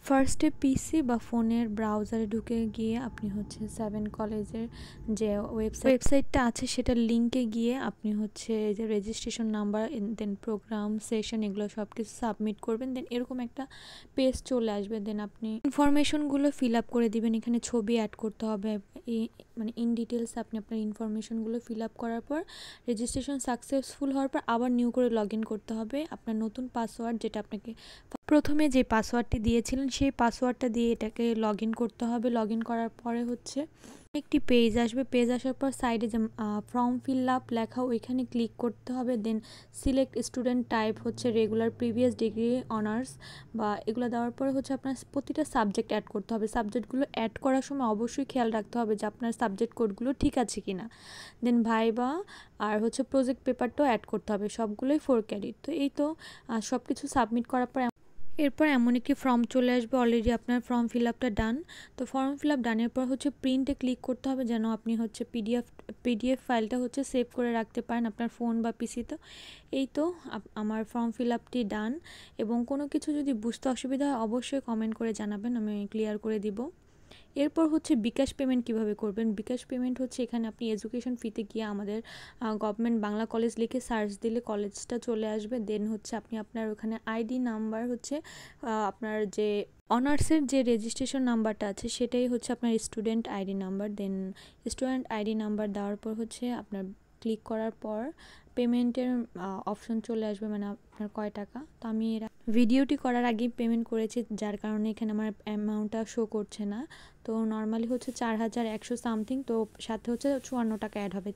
ফার্স্টে পিসি বা ফোনের ব্রাউজারে ঢুকে গিয়ে আপনি হচ্ছে 7 কলেজের যে ওয়েবসাইটটা আছে সেটার লিঙ্কে গিয়ে আপনি হচ্ছে যে রেজিস্ট্রেশন নাম্বার দেন প্রোগ্রাম সেশন এগুলো সব কিছু সাবমিট করবেন। দেন এরকম একটা পেজ চলে আসবে। দেন আপনি ইনফরমেশনগুলো ফিল আপ করে দিবেন। এখানে ছবি অ্যাড করতে হবে, মানে ইন ডিটেলস আপনি আপনার ইনফরমেশনগুলো ফিল আপ করার পর রেজিস্ট্রেশন সাকসেসফুল হওয়ার পর আবার নিউ করে লগ ইন করতে হবে। আপনার নতুন পাসওয়ার্ড, যেটা আপনাকে প্রথমে যে পাসওয়ার্ডটি দিয়েছিলেন সেই পাসওয়ার্ডটা দিয়ে এটাকে লগ ইন করতে হবে। লগ ইন করার পরে হচ্ছে একটি পেজ আসবে। পেজ আসার পর সাইডে যে ফর্ম ফিল আপ লেখা ওইখানে ক্লিক করতে হবে। দেন সিলেক্ট স্টুডেন্ট টাইপ হচ্ছে রেগুলার, প্রিভিয়াস, ডিগ্রি, অনার্স বা এগুলো দেওয়ার পরে হচ্ছে আপনার প্রতিটা সাবজেক্ট অ্যাড করতে হবে। সাবজেক্টগুলো অ্যাড করার সময় অবশ্যই খেয়াল রাখতে হবে যে আপনার সাবজেক্ট কোডগুলো ঠিক আছে কিনা। দেন ভাইবা আর হচ্ছে প্রজেক্ট পেপারটাও অ্যাড করতে হবে, সবগুলোই 4 ক্রেডিট। তো এই তো সব কিছু সাবমিট করার পর এরপর এমন একটি ফর্ম চলে আসবে। অলরেডি আপনার ফর্ম ফিল আপটা ডান। তো ফর্ম ফিল আপ ডানের পর হচ্ছে প্রিন্টে ক্লিক করতে হবে যেন আপনি হচ্ছে পিডিএফ ফাইলটা হচ্ছে সেভ করে রাখতে পারেন আপনার ফোন বা পিসিতে। এই তো আমার ফর্ম ফিল আপটি ডান। এবং কোনো কিছু যদি বুঝতে অসুবিধা হয় অবশ্যই কমেন্ট করে জানাবেন, আমি ক্লিয়ার করে দিব। এরপর হচ্ছে বিকাশ পেমেন্ট কিভাবে করবেন। বিকাশ পেমেন্ট হচ্ছে এখানে আপনি এডুকেশন ফিতে গিয়ে আমাদের গভর্নমেন্ট বাংলা কলেজ লিখে সার্চ দিলে কলেজটা চলে আসবে। দেন হচ্ছে আপনি আপনার ওখানে আইডি নাম্বার হচ্ছে আপনার যে অনার্সের যে রেজিস্ট্রেশন নাম্বারটা আছে সেটাই হচ্ছে আপনার student ID number. Then student ID number দেওয়ার পর হচ্ছে আপনার ক্লিক করার পর পেমেন্টের অপশন চলে আসবে, মানে আপনার কয় টাকা। তো আমি ভিডিওটি করার আগেই পেমেন্ট করেছি, যার কারণে এখানে আমার অ্যামাউন্টটা শো করছে না। তো নর্মালি হচ্ছে 4100 সামথিং, তো সাথে হচ্ছে 54 টাকা অ্যাড হবে।